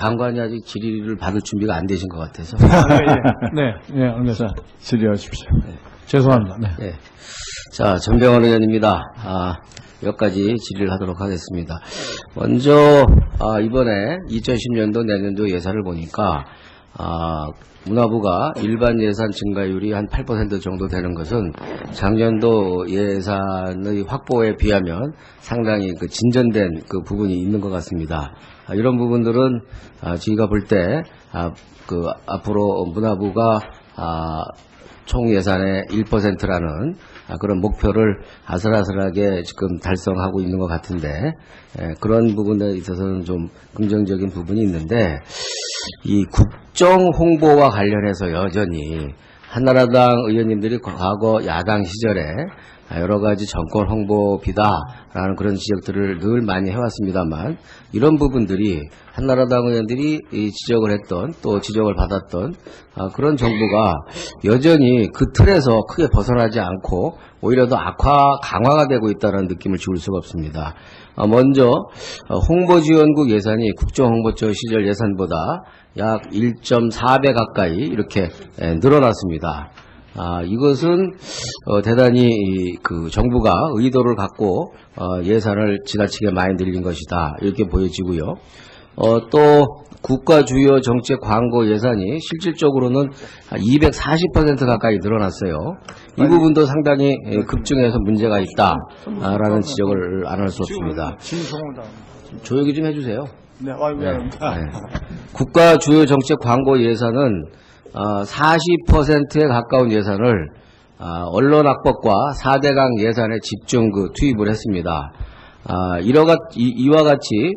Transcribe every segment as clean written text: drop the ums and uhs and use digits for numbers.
장관이 아직 질의를 받을 준비가 안 되신 것 같아서. 네, 알겠습니다. 질의하십시오. 죄송합니다. 네. 네. 자, 전병헌 의원입니다. 몇 가지 질의를 하도록 하겠습니다. 먼저, 이번에 2010년도 내년도 예산을 보니까, 문화부가 일반 예산 증가율이 한 8% 정도 되는 것은 작년도 예산의 확보에 비하면 상당히 그 진전된 그 부분이 있는 것 같습니다. 이런 부분들은 저희가 볼 때 앞으로 문화부가 총 예산의 1%라는 그런 목표를 아슬아슬하게 지금 달성하고 있는 것 같은데, 그런 부분에 있어서는 좀 긍정적인 부분이 있는데, 이 국정 홍보와 관련해서 여전히 한나라당 의원님들이 과거 야당 시절에 여러 가지 정권 홍보비다라는 그런 지적들을 늘 많이 해왔습니다만, 이런 부분들이 한나라당 의원들이 지적을 했던, 또 지적을 받았던 그런 정부가 여전히 그 틀에서 크게 벗어나지 않고 오히려 더 강화가 되고 있다는 느낌을 지울 수가 없습니다. 먼저 홍보지원국 예산이 국정홍보처 시절 예산보다 약 1.4배 가까이 이렇게 늘어났습니다. 이것은 대단히 그 정부가 의도를 갖고 예산을 지나치게 많이 늘린 것이다, 이렇게 보여지고요. 또 국가 주요 정책 광고 예산이 실질적으로는 240% 가까이 늘어났어요. 이 부분도 상당히 급증해서 문제가 있다라는 지적을 안 할 수 없습니다. 조용히 좀 해주세요. 네, 미안합니다. 네. 국가 주요 정책 광고 예산은 40%에 가까운 예산을 언론 악법과 4대강 예산에 집중 투입을 했습니다. 이와 같이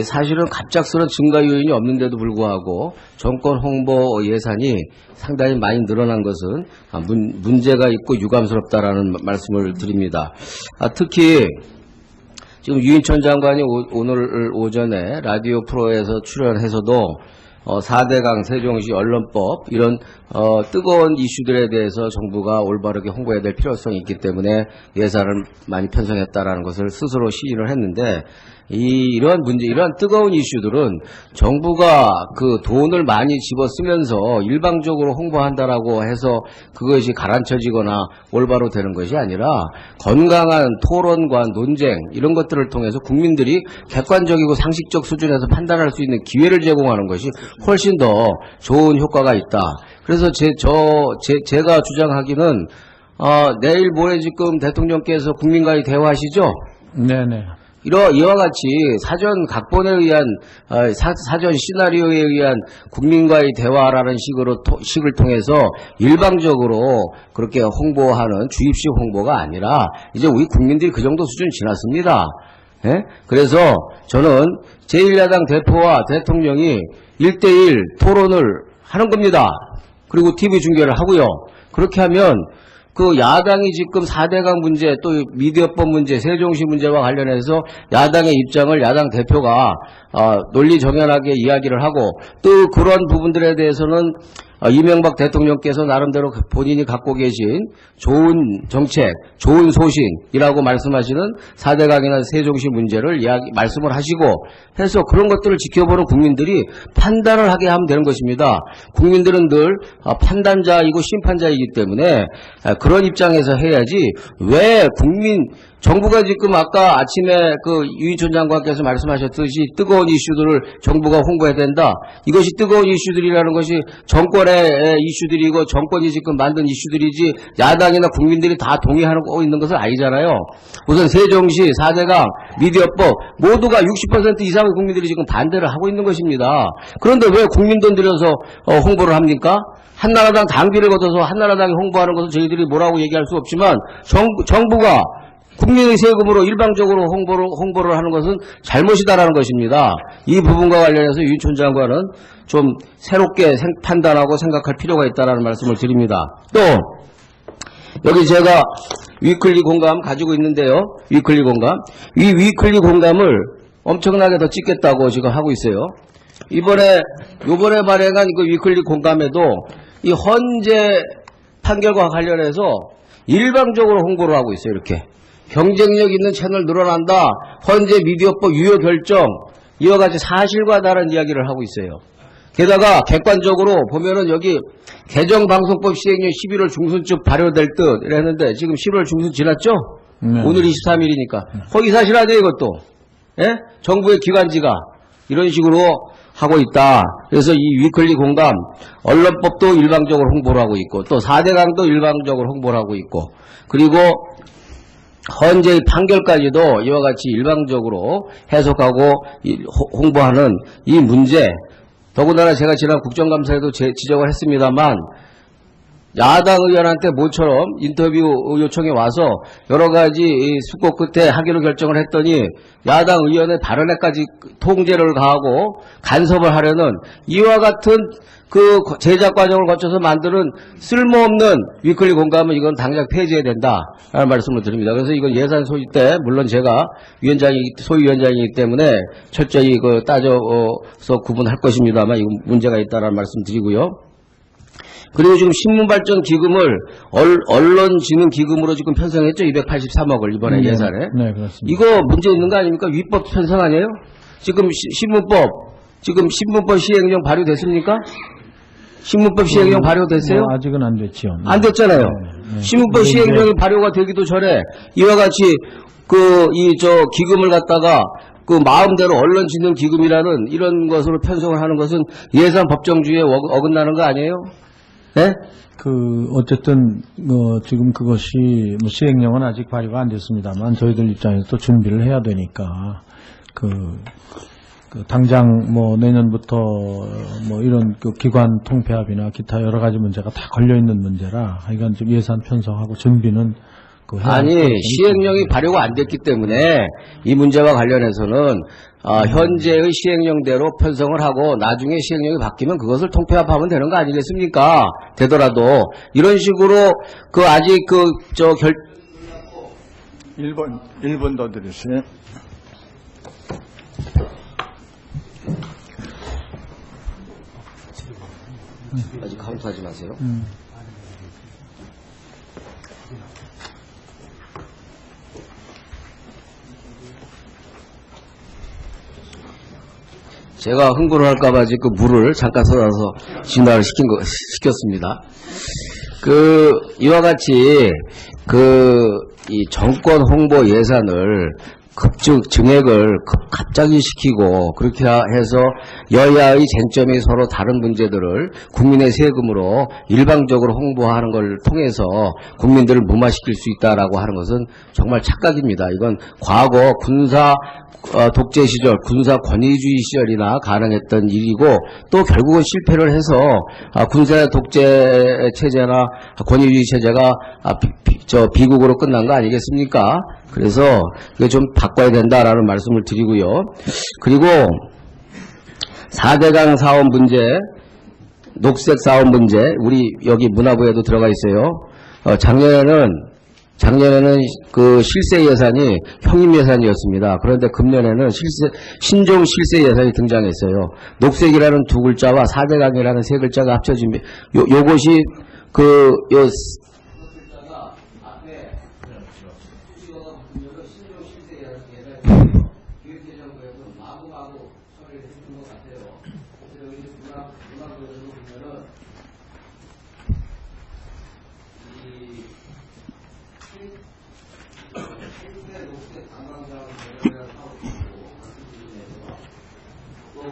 사실은 갑작스러운 증가 요인이 없는데도 불구하고 정권 홍보 예산이 상당히 많이 늘어난 것은 문제가 있고 유감스럽다라는 말씀을 드립니다. 특히 지금 유인천 장관이 오늘 오전에 라디오 프로에서 출연해서도 4대강 세종시 언론법 이런 뜨거운 이슈들에 대해서 정부가 올바르게 홍보해야 될 필요성이 있기 때문에 예산을 많이 편성했다라는 것을 스스로 시인을 했는데, 이러한 문제, 이러한 뜨거운 이슈들은 정부가 그 돈을 많이 집어쓰면서 일방적으로 홍보한다라고 해서 그것이 가라앉혀지거나 올바로 되는 것이 아니라 건강한 토론과 논쟁 이런 것들을 통해서 국민들이 객관적이고 상식적 수준에서 판단할 수 있는 기회를 제공하는 것이 훨씬 더 좋은 효과가 있다. 그래서 제가 주장하기는 내일 모레 지금 대통령께서 국민과의 대화하시죠? 네네. 이와 같이 사전 각본에 의한 사전 시나리오에 의한 국민과의 대화라는 식을 통해서 일방적으로 그렇게 홍보하는 주입식 홍보가 아니라 이제 우리 국민들이 그 정도 수준 지났습니다. 예? 그래서 저는 제1야당 대표와 대통령이 1대1 토론을 하는 겁니다. 그리고 TV 중계를 하고요. 그렇게 하면 그 야당이 지금 4대강 문제, 또 미디어법 문제, 세종시 문제와 관련해서 야당의 입장을 야당 대표가 논리 정연하게 이야기를 하고, 또 그런 부분들에 대해서는 이명박 대통령께서 나름대로 본인이 갖고 계신 좋은 정책, 좋은 소신이라고 말씀하시는 4대강이나 세종시 문제를 말씀을 하시고 해서 그런 것들을 지켜보는 국민들이 판단을 하게 하면 되는 것입니다. 국민들은 늘 판단자이고 심판자이기 때문에 그런 입장에서 해야지, 왜 정부가 지금 아까 아침에 그 유인천 장관께서 말씀하셨듯이 뜨거운 이슈들을 정부가 홍보해야 된다. 이것이 뜨거운 이슈들이라는 것이 정권의 이슈들이고 정권이 지금 만든 이슈들이지 야당이나 국민들이 다 동의하고 있는 것은 아니잖아요. 우선 세종시, 4대강, 미디어법 모두가 60% 이상의 국민들이 지금 반대를 하고 있는 것입니다. 그런데 왜 국민 돈 들여서 홍보를 합니까? 한나라당 당비를 걷어서 한나라당이 홍보하는 것은 저희들이 뭐라고 얘기할 수 없지만 정부가 국민의 세금으로 일방적으로 홍보를 하는 것은 잘못이다라는 것입니다. 이 부분과 관련해서 유인천 장관은 좀 새롭게 판단하고 생각할 필요가 있다는 말씀을 드립니다. 또 여기 제가 위클리 공감 가지고 있는데요. 위클리 공감. 이 위클리 공감을 엄청나게 더 찍겠다고 지금 하고 있어요. 요번에 발행한 그 위클리 공감에도 이 헌재 판결과 관련해서 일방적으로 홍보를 하고 있어요. 이렇게. 경쟁력 있는 채널 늘어난다. 헌재 미디어법 유효 결정. 이와 같이 사실과 다른 이야기를 하고 있어요. 게다가 객관적으로 보면은 여기 개정방송법 시행령 11월 중순쯤 발효될 듯 이랬는데 지금 11월 중순 지났죠? 네. 오늘 23일이니까. 허위 사실 아니에요, 이것도. 예? 정부의 기관지가 이런 식으로 하고 있다. 그래서 이 위클리 공감, 언론법도 일방적으로 홍보를 하고 있고, 또 4대강도 일방적으로 홍보를 하고 있고, 그리고 헌재의 판결까지도 이와 같이 일방적으로 해석하고 홍보하는 이 문제, 더군다나 제가 지난 국정감사에도 지적을 했습니다만, 야당 의원한테 모처럼 인터뷰 요청이 와서 여러 가지 숙고 끝에 하기로 결정을 했더니 야당 의원의 발언에까지 통제를 가하고 간섭을 하려는 이와 같은 그 제작 과정을 거쳐서 만드는 쓸모없는 위클리 공감은 이건 당장 폐지해야 된다라는 말씀을 드립니다. 그래서 이건 예산 소위 때 물론 제가 소위원장이기 때문에 철저히 따져서 구분할 것입니다만 이건 문제가 있다라는 말씀 드리고요. 그리고 지금 신문발전기금을 언론진흥기금으로 지금 편성했죠. 283억을 이번에 예산에. 네, 그렇습니다. 이거 문제 있는 거 아닙니까? 위법 편성 아니에요? 지금 신문법 시행령 발효됐습니까? 신문법 시행령 발효됐어요? 아직은 안 됐지요. 네. 안 됐잖아요. 네. 신문법 시행령이 발효가 되기도 전에 이와 같이 기금을 갖다가 마음대로 언론진흥기금이라는 이런 것으로 편성을 하는 것은 예산 법정주의에 어긋나는 거 아니에요? 네? 어쨌든, 지금 그것이, 시행령은 아직 발효가 안 됐습니다만, 저희들 입장에서 또 준비를 해야 되니까, 당장 내년부터 이런 기관 통폐합이나 기타 여러 가지 문제가 다 걸려있는 문제라, 하여간 좀 예산 편성하고 준비는 아니, 시행령이 발효가 안 됐기 때문에 이 문제와 관련해서는 현재의 시행령대로 편성을 하고 나중에 시행령이 바뀌면 그것을 통폐합하면 되는 거 아니겠습니까? 되더라도 이런 식으로 아직 1번 더 드리세요. 아직 카운트하지 마세요. 제가 흥분을 할까봐 지금 물을 잠깐 쏟아서 진화를 시켰습니다. 이와 같이, 이 정권 홍보 예산을 증액을 갑자기 시키고, 그렇게 해서 여야의 쟁점이 서로 다른 문제들을 국민의 세금으로 일방적으로 홍보하는 걸 통해서 국민들을 무마시킬 수 있다라고 하는 것은 정말 착각입니다. 이건 과거 군사 독재 시절, 군사 권위주의 시절이나 가능했던 일이고 또 결국은 실패를 해서 군사 독재 체제나 권위주의 체제가 비극으로 끝난 거 아니겠습니까? 그래서 이거 좀 바꿔야 된다라는 말씀을 드리고요. 그리고 4대강 사업 문제, 녹색 사업 문제, 우리 여기 문화부에도 들어가 있어요. 작년에는 실세 예산이 형임 예산이었습니다. 그런데 금년에는 신종 실세 예산이 등장했어요. 녹색이라는 두 글자와 4대강이라는 세 글자가 합쳐진, 요것이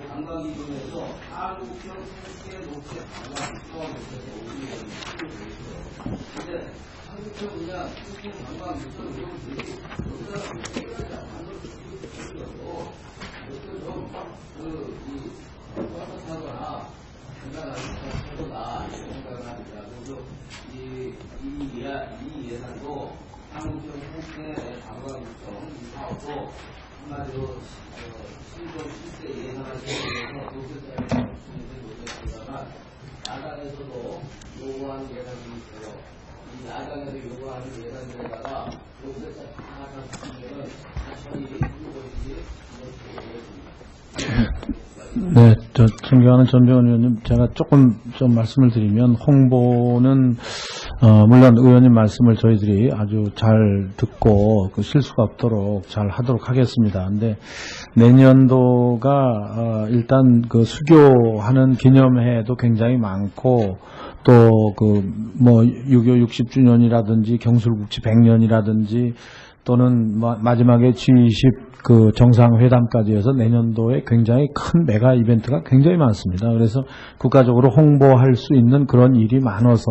관광기금에서 한국형 생태 녹색 관광 수업에서 근데 한국형 그냥 생태 관광 유선 이런 것들이 여기다가 해결하지 않는 것도 이것도 좀 뻣뻣하거나 간단하거나 이런 생각을 합니다. 그래서 이 예산도 한국형 생태 관광 유선 이 사업도 한마디로 신종 실세 예산을 제공해서 녹색자를 노력했다가 야당에서도 요구하는 예산이 있어요. 이 야당에서 요구하는 예산에다가 녹색자 다 잡히면은 사천이 이것이 네, 존경하는 전병헌 의원님, 제가 조금 좀 말씀을 드리면 홍보는 물론 의원님 말씀을 저희들이 아주 잘 듣고 그 실수가 없도록 잘 하도록 하겠습니다. 근데 내년도가 일단 그 수교하는 기념회도 굉장히 많고 또 그 뭐 6.25 60주년이라든지 경술국치 100년이라든지 또는 마지막에 G20 그 정상회담까지 해서 내년도에 굉장히 큰 메가 이벤트가 굉장히 많습니다. 그래서 국가적으로 홍보할 수 있는 그런 일이 많아서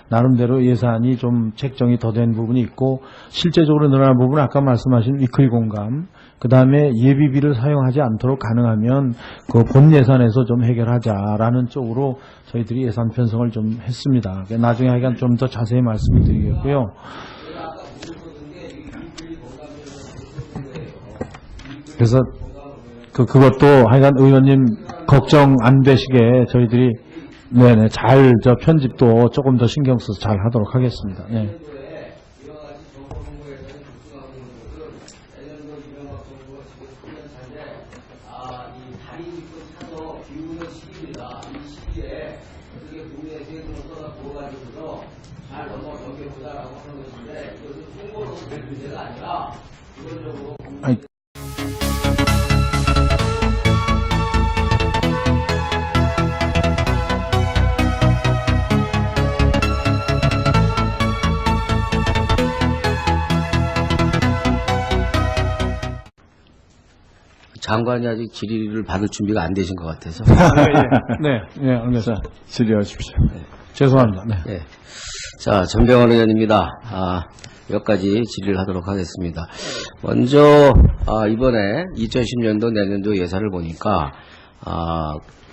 나름대로 예산이 좀 책정이 더 된 부분이 있고 실제적으로 늘어난 부분은 아까 말씀하신 위클리 공감 그 다음에 예비비를 사용하지 않도록 가능하면 그 본 예산에서 좀 해결하자라는 쪽으로 저희들이 예산 편성을 좀 했습니다. 나중에 하여간 좀 더 자세히 말씀드리겠고요. 그래서 그것도 하여간 의원님 걱정 안 되시게 저희들이 네네 잘 저 편집도 조금 더 신경 써서 잘 하도록 하겠습니다. 네. 아니, 장관이 아직 질의를 받을 준비가 안 되신 것 같아서. 네, 알겠습니다. 질의하십시오. 죄송합니다. 네. 네. 자, 전병헌 의원입니다. 여기까지 질의를 하도록 하겠습니다. 먼저, 이번에 2010년도 내년도 예산을 보니까,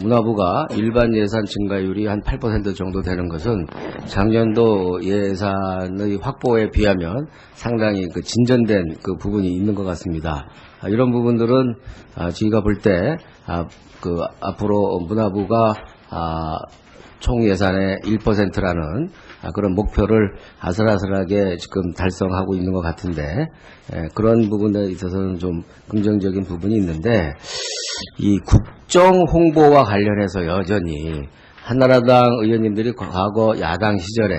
문화부가 일반 예산 증가율이 한 8% 정도 되는 것은 작년도 예산의 확보에 비하면 상당히 그 진전된 그 부분이 있는 것 같습니다. 이런 부분들은 저희가 볼 때 앞으로 문화부가 총 예산의 1%라는 그런 목표를 아슬아슬하게 지금 달성하고 있는 것 같은데 그런 부분에 있어서는 좀 긍정적인 부분이 있는데 이 국정 홍보와 관련해서 여전히 한나라당 의원님들이 과거 야당 시절에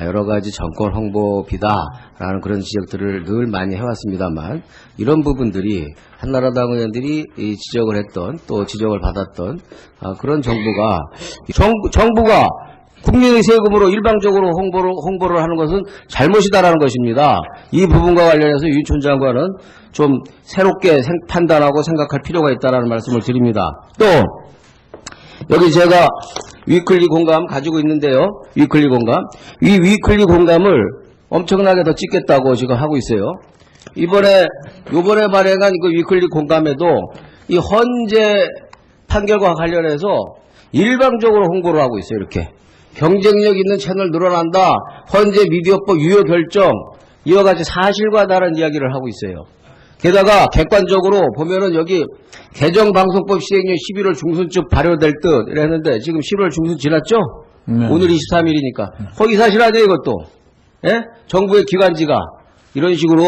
여러 가지 정권 홍보비다라는 그런 지적들을 늘 많이 해왔습니다만 이런 부분들이 한나라당 의원들이 지적을 했던 또 지적을 받았던 그런 정부가 국민의 세금으로 일방적으로 홍보를 하는 것은 잘못이다라는 것입니다. 이 부분과 관련해서 유인촌 장관은 좀 새롭게 판단하고 생각할 필요가 있다라는 말씀을 드립니다. 또 여기 제가 위클리 공감 가지고 있는데요. 위클리 공감. 이 위클리 공감을 엄청나게 더 찍겠다고 지금 하고 있어요. 요번에 발행한 그 위클리 공감에도 이 헌재 판결과 관련해서 일방적으로 홍보를 하고 있어요. 이렇게. 경쟁력 있는 채널 늘어난다. 헌재 미디어법 유효 결정. 이와 같이 사실과 다른 이야기를 하고 있어요. 게다가 객관적으로 보면은 여기 개정방송법 시행령 11월 중순쯤 발효될 듯 이랬는데 지금 11월 중순 지났죠? 네. 오늘 23일이니까. 허위 사실 아니에요, 이것도. 예? 정부의 기관지가 이런 식으로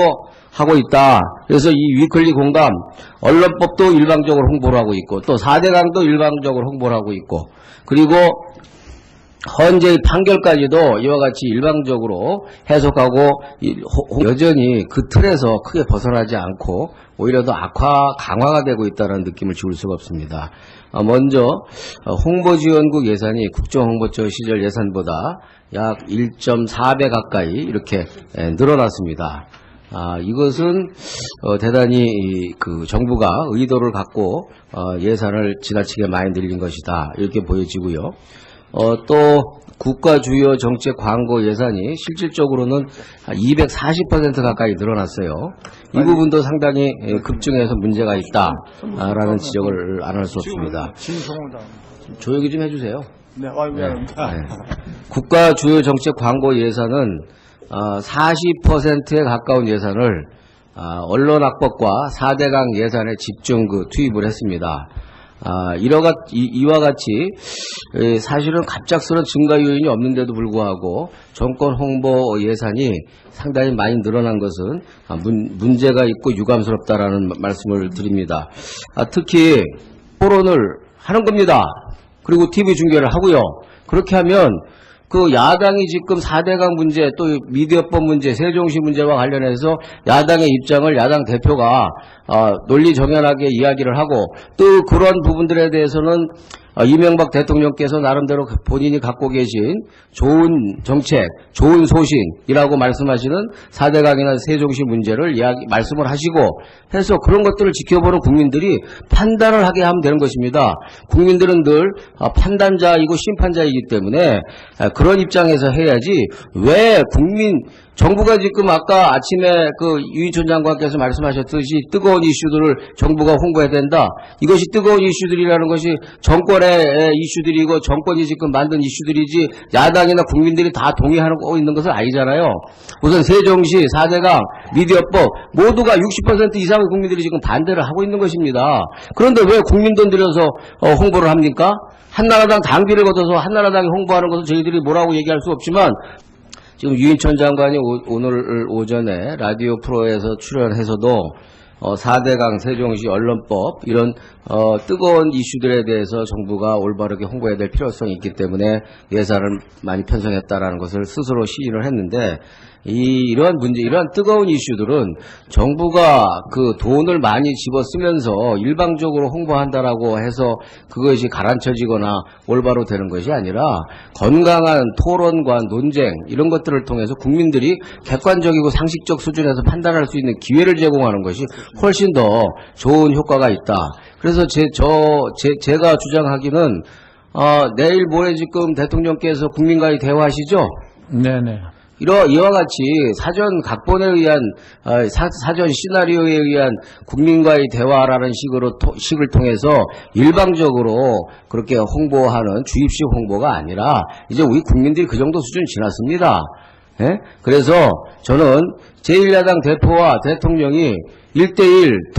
하고 있다. 그래서 이 위클리 공감, 언론법도 일방적으로 홍보를 하고 있고 또 4대강도 일방적으로 홍보를 하고 있고 그리고 헌재의 판결까지도 이와 같이 일방적으로 해석하고 여전히 그 틀에서 크게 벗어나지 않고 오히려 더 강화가 되고 있다는 느낌을 지울 수가 없습니다. 먼저 홍보지원국 예산이 국정홍보처 시절 예산보다 약 1.4배 가까이 이렇게 늘어났습니다. 이것은 대단히 그 정부가 의도를 갖고 예산을 지나치게 많이 늘린 것이다 이렇게 보여지고요. 또 국가 주요 정책 광고 예산이 실질적으로는 240% 가까이 늘어났어요. 이 부분도 상당히 급증해서 문제가 있다라는 지적을 안 할 수 없습니다. 조용히 좀 해주세요. 네, 미안합니다. 네. 국가 주요 정책 광고 예산은 40%에 가까운 예산을 언론악법과 4대강 예산에 집중 투입을 했습니다. 이와 같이 사실은 갑작스러운 증가 요인이 없는데도 불구하고 정권 홍보 예산이 상당히 많이 늘어난 것은 문제가 있고 유감스럽다라는 말씀을 드립니다. 특히 토론을 하는 겁니다. 그리고 TV 중계를 하고요. 그렇게 하면 그 야당이 지금 4대강 문제 또 미디어법 문제 세종시 문제와 관련해서 야당의 입장을 야당 대표가 논리 정연하게 이야기를 하고 또 그런 부분들에 대해서는 이명박 대통령께서 나름대로 본인이 갖고 계신 좋은 정책, 좋은 소신이라고 말씀하시는 4대강이나 세종시 문제를 말씀을 하시고 해서 그런 것들을 지켜보는 국민들이 판단을 하게 하면 되는 것입니다. 국민들은 늘 판단자이고 심판자이기 때문에 그런 입장에서 해야지 왜 정부가 지금 아까 아침에 그 유인촌 장관께서 말씀하셨듯이 뜨거운 이슈들을 정부가 홍보해야 된다. 이것이 뜨거운 이슈들이라는 것이 정권의 이슈들이고 정권이 지금 만든 이슈들이지 야당이나 국민들이 다 동의하고 있는 것은 아니잖아요. 우선 세종시, 4대강, 미디어법 모두가 60% 이상의 국민들이 지금 반대를 하고 있는 것입니다. 그런데 왜 국민 돈 들여서 홍보를 합니까? 한나라당 당비를 걷어서 한나라당이 홍보하는 것은 저희들이 뭐라고 얘기할 수 없지만 지금 유인촌 장관이 오늘 오전에 라디오 프로에서 출연해서도 4대강 세종시 언론법 이런 뜨거운 이슈들에 대해서 정부가 올바르게 홍보해야 될 필요성이 있기 때문에 예산을 많이 편성했다라는 것을 스스로 시인을 했는데 이러한 문제, 이러한 뜨거운 이슈들은 정부가 그 돈을 많이 집어 쓰면서 일방적으로 홍보한다라고 해서 그것이 가라앉혀지거나 올바로 되는 것이 아니라 건강한 토론과 논쟁 이런 것들을 통해서 국민들이 객관적이고 상식적 수준에서 판단할 수 있는 기회를 제공하는 것이 훨씬 더 좋은 효과가 있다. 그래서 제가 주장하기는 내일 모레 지금 대통령께서 국민과의 대화하시죠? 네네. 이와 같이 사전 각본에 의한 사전 시나리오에 의한 국민과의 대화라는 식을 통해서 일방적으로 그렇게 홍보하는 주입식 홍보가 아니라 이제 우리 국민들이 그 정도 수준 지났습니다. 예? 그래서 저는 제1야당 대표와 대통령이 1대1